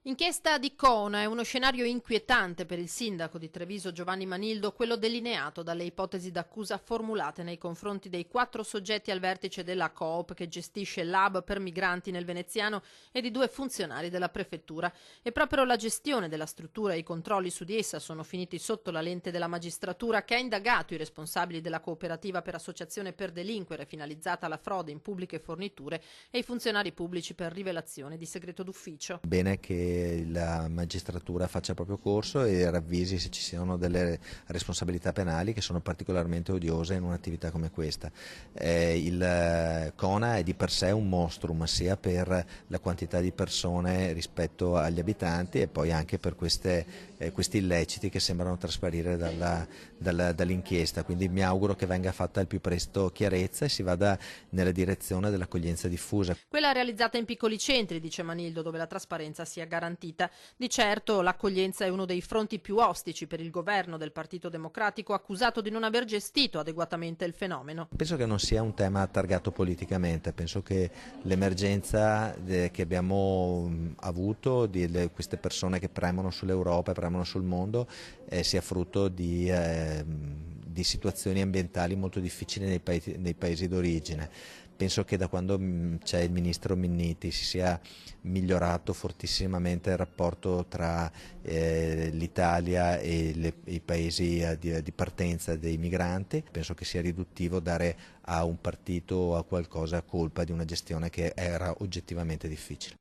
Inchiesta di Cona è uno scenario inquietante per il sindaco di Treviso Giovanni Manildo, quello delineato dalle ipotesi d'accusa formulate nei confronti dei 4 soggetti al vertice della Coop che gestisce l'hub per migranti nel veneziano e di 2 funzionari della prefettura. E proprio la gestione della struttura e i controlli su di essa sono finiti sotto la lente della magistratura, che ha indagato i responsabili della cooperativa per associazione per delinquere finalizzata alla frode in pubbliche forniture e i funzionari pubblici per rivelazione di segreto d'ufficio. Bene che la magistratura faccia il proprio corso e ravvisi se ci siano delle responsabilità penali che sono particolarmente odiose in un'attività come questa. Il CONA è di per sé un monstrum sia per la quantità di persone rispetto agli abitanti e poi anche per questi illeciti che sembrano trasparire dall'inchiesta, quindi mi auguro che venga fatta al più presto chiarezza e si vada nella direzione dell'accoglienza diffusa. Quella realizzata in piccoli centri, dice Manildo, dove la trasparenza sia garantita. Di certo l'accoglienza è uno dei fronti più ostici per il governo del Partito Democratico, accusato di non aver gestito adeguatamente il fenomeno. Penso che non sia un tema targato politicamente, penso che l'emergenza che abbiamo avuto di queste persone che premono sull'Europa e premono sul mondo sia frutto di situazioni ambientali molto difficili nei paesi d'origine. Penso che da quando c'è il ministro Minniti si sia migliorato fortissimamente il rapporto tra l'Italia e i paesi di partenza dei migranti. Penso che sia riduttivo dare a un partito o a qualcosa colpa di una gestione che era oggettivamente difficile.